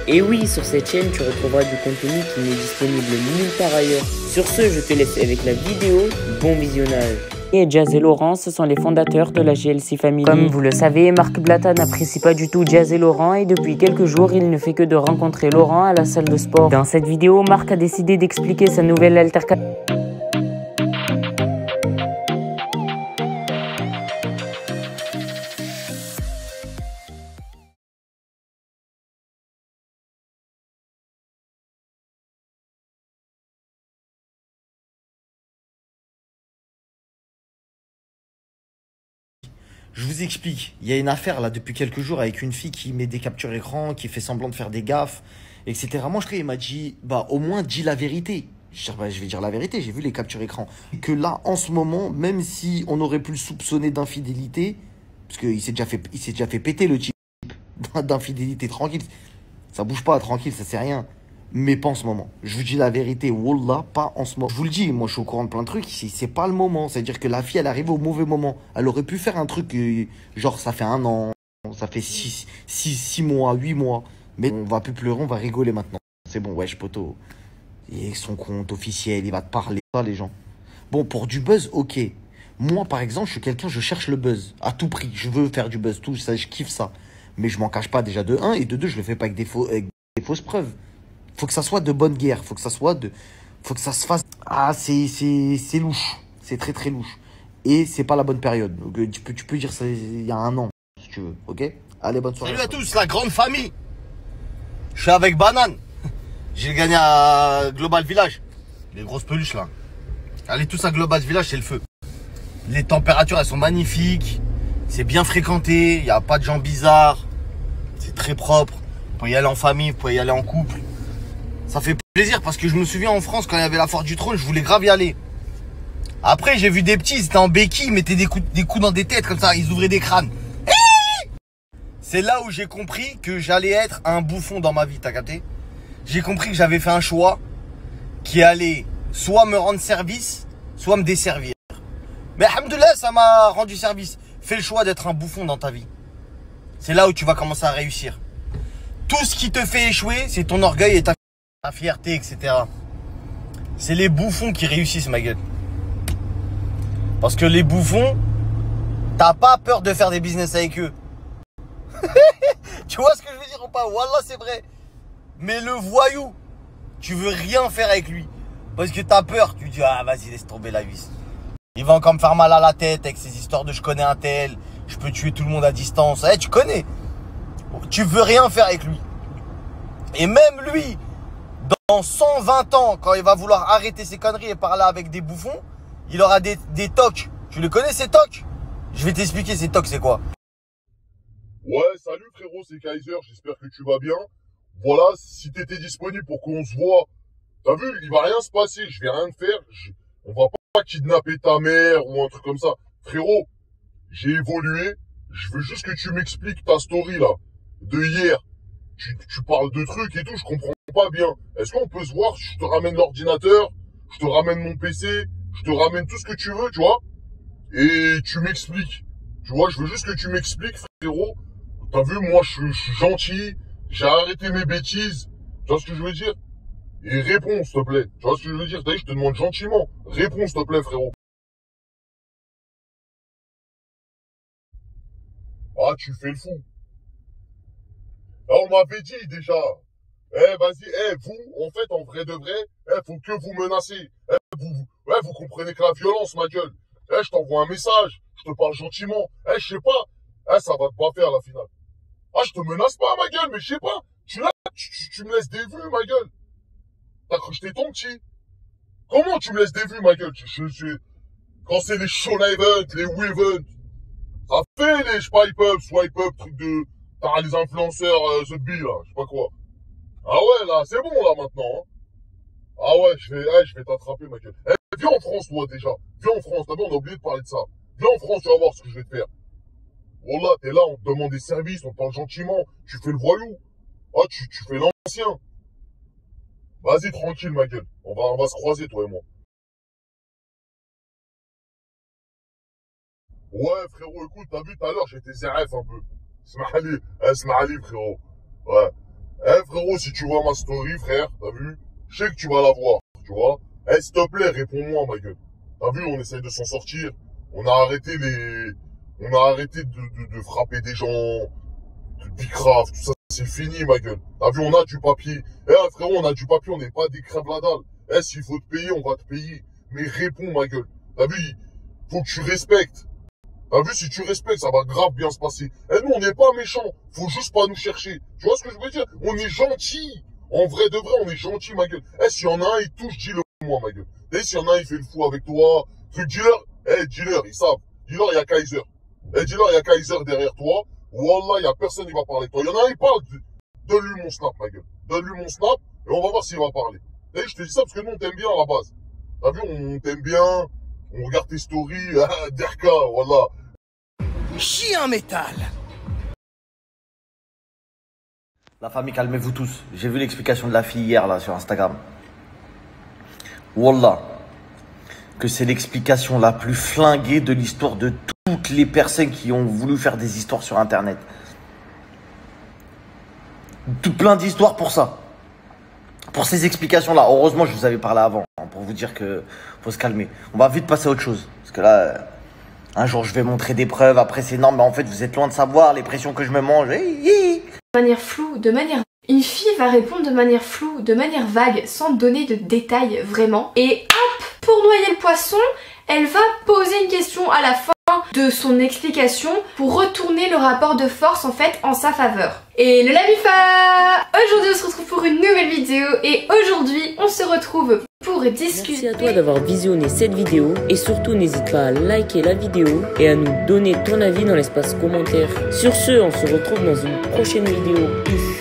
Et oui, sur cette chaîne, tu retrouveras du contenu qui n'est disponible nulle part ailleurs. Sur ce, je te laisse avec la vidéo. Bon visionnage. Et Jazz et Laurent, ce sont les fondateurs de la GLC Family. Comme vous le savez, Marc Blatta n'apprécie pas du tout Jazz et Laurent et depuis quelques jours, il ne fait que de rencontrer Laurent à la salle de sport. Dans cette vidéo, Marc a décidé d'expliquer sa nouvelle altercation. Je vous explique, il y a une affaire là depuis quelques jours avec une fille qui met des captures écran, qui fait semblant de faire des gaffes, etc. Moi, il m'a dit, bah au moins dis la vérité. Je vais dire la vérité, j'ai vu les captures écran. Que là, en ce moment, même si on aurait pu le soupçonner d'infidélité, parce qu'il s'est déjà fait péter le type d'infidélité, tranquille, ça bouge pas, tranquille, ça c'est rien. Mais pas en ce moment. Je vous dis la vérité, wallah, pas en ce moment. Je vous le dis, moi je suis au courant de plein de trucs, c'est pas le moment. C'est-à-dire que la fille, elle arrive au mauvais moment. Elle aurait pu faire un truc, genre ça fait 1 an, ça fait 6 mois, 8 mois. Mais on va plus pleurer, on va rigoler maintenant. C'est bon, wesh, poteau. Et son compte officiel, il va te parler, pas les gens. Bon, pour du buzz, ok. Moi, par exemple, je suis quelqu'un, je cherche le buzz. À tout prix, je veux faire du buzz, tout ça, je kiffe ça. Mais je m'en cache pas déjà de 1, et de 2, je le fais pas avec avec des fausses preuves. Faut que ça soit de bonne guerre, faut que ça se fasse. Ah, c'est louche, c'est très très louche. Et c'est pas la bonne période. Donc, tu peux dire ça il y a 1 an, si tu veux, ok? Allez, bonne soirée. Salut à tous, la grande famille. Je suis avec Banane. J'ai gagné à Global Village. Les grosses peluches là. Allez tous à Global Village, c'est le feu. Les températures, elles sont magnifiques. C'est bien fréquenté, il n'y a pas de gens bizarres. C'est très propre. Vous pouvez y aller en famille, vous pouvez y aller en couple. Ça fait plaisir parce que je me souviens en France, quand il y avait la Foire du Trône, je voulais grave y aller. Après, j'ai vu des petits, ils étaient en béquille, ils mettaient des coups dans des têtes comme ça, ils ouvraient des crânes. C'est là où j'ai compris que j'allais être un bouffon dans ma vie, t'as capté? J'ai compris que j'avais fait un choix qui allait soit me rendre service, soit me desservir. Mais alhamdoulilah, ça m'a rendu service. Fais le choix d'être un bouffon dans ta vie. C'est là où tu vas commencer à réussir. Tout ce qui te fait échouer, c'est ton orgueil et ta fierté, etc. C'est les bouffons qui réussissent, ma gueule. Parce que les bouffons, t'as pas peur de faire des business avec eux. Tu vois ce que je veux dire ou pas? Wallah, c'est vrai. Mais le voyou, tu veux rien faire avec lui. Parce que t'as peur. Tu dis, ah vas-y, laisse tomber la vis. Il va encore me faire mal à la tête avec ces histoires de je connais un tel, je peux tuer tout le monde à distance. Tu connais. Tu veux rien faire avec lui. Et même lui, dans 120 ans, quand il va vouloir arrêter ses conneries et parler avec des bouffons, il aura des tocs. Tu les connais ces tocs? Je vais t'expliquer ces tocs, c'est quoi? Ouais, salut frérot, c'est Kaiser, j'espère que tu vas bien. Voilà, si t'étais disponible pour qu'on se voit, t'as vu, il va rien se passer, je vais rien faire, on va pas kidnapper ta mère ou un truc comme ça. Frérot, j'ai évolué, je veux juste que tu m'expliques ta story là, de hier. Tu parles de trucs et tout, je comprends pas bien. Est-ce qu'on peut se voir, je te ramène l'ordinateur, je te ramène mon PC, je te ramène tout ce que tu veux, tu vois, et tu m'expliques. Tu vois, je veux juste que tu m'expliques, frérot. T'as vu, moi, je suis gentil, j'ai arrêté mes bêtises. Tu vois ce que je veux dire? Et réponds, s'il te plaît. Tu vois ce que je veux dire? T'as vu, je te demande gentiment. Réponds, s'il te plaît, frérot. Ah, tu fais le fou. Ah, on m'avait dit déjà. Vas-y, vous, en fait, en vrai de vrai, faut que vous menacez. Vous comprenez que la violence, ma gueule. Je t'envoie un message, je te parle gentiment. Je sais pas. Ça va pas faire la finale. Ah, je te menace pas, ma gueule, mais je sais pas. Tu me laisses des vues, ma gueule. T'as cru que j'étais ton petit. Comment tu me laisses des vues, ma gueule? Quand c'est les Shona Event, les Wee Event, ça fait les swipe up, truc de... T'as les influenceurs, The Bee, là, je sais pas quoi. Ah ouais, là, c'est bon, là, maintenant, hein. Ah ouais, je vais t'attraper, ma gueule. Viens en France, toi, déjà. Viens en France, t'as vu, on a oublié de parler de ça. Viens en France, tu vas voir ce que je vais te faire. Voilà, t'es là, on te demande des services, on te parle gentiment, tu fais le voyou. Ah, tu fais l'ancien. Vas-y, tranquille, ma gueule. On va se croiser, toi et moi. Ouais, frérot, écoute, t'as vu tout à l'heure, j'étais ZRF un peu. Smahali, frérot. Ouais. Eh frérot, si tu vois ma story, frère, t'as vu? Je sais que tu vas la voir, tu vois. Eh, s'il te plaît, réponds-moi, ma gueule. T'as vu, on essaye de s'en sortir. On a arrêté de frapper des gens, de bicrave, tout ça, c'est fini, ma gueule. T'as vu, on a du papier. Eh, frérot, on a du papier, on n'est pas des crèves la dalle. Eh, s'il faut te payer, on va te payer. Mais réponds, ma gueule. T'as vu, faut que tu respectes. T'as vu, si tu respectes, ça va grave bien se passer. Eh, nous, on n'est pas méchants. Faut juste pas nous chercher. Tu vois ce que je veux dire? On est gentils. En vrai de vrai, on est gentils, ma gueule. Eh, s'il y en a un, il touche, dis-le moi, ma gueule. Et s'il y en a un, il fait le fou avec toi. Truc dealer. Eh, dealer, ils savent. Dealer, il y a Kaiser. Eh, dealer, il y a Kaiser derrière toi. Wallah, il y a personne qui va parler avec toi. Il y en a un, il parle. Donne-lui mon snap, ma gueule. Donne-lui mon snap. Et on va voir s'il va parler. Et je te dis ça parce que nous, on t'aime bien à la base. T'as vu, on t'aime bien. On regarde tes stories. Derka, wallah. Chien métal. La famille, calmez-vous tous. J'ai vu l'explication de la fille hier, là, sur Instagram. Wallah. Que c'est l'explication la plus flinguée de l'histoire de toutes les personnes qui ont voulu faire des histoires sur Internet. Tout plein d'histoires pour ça. Pour ces explications-là. Heureusement, je vous avais parlé avant. Hein, pour vous dire que faut se calmer. On va vite passer à autre chose. Parce que là, un jour, je vais montrer des preuves. Après, c'est énorme. Mais en fait, vous êtes loin de savoir les pressions que je me mange. De manière floue, Une fille va répondre de manière floue, de manière vague, sans donner de détails vraiment. Et hop, pour noyer le poisson, elle va poser une question à la fin de son explication pour retourner le rapport de force en fait en sa faveur. Et le Lamifa! Aujourd'hui on se retrouve pour une nouvelle vidéo et aujourd'hui on se retrouve pour discuter. Merci à toi d'avoir visionné cette vidéo et surtout n'hésite pas à liker la vidéo et à nous donner ton avis dans l'espace commentaire. Sur ce, on se retrouve dans une prochaine vidéo. Peace.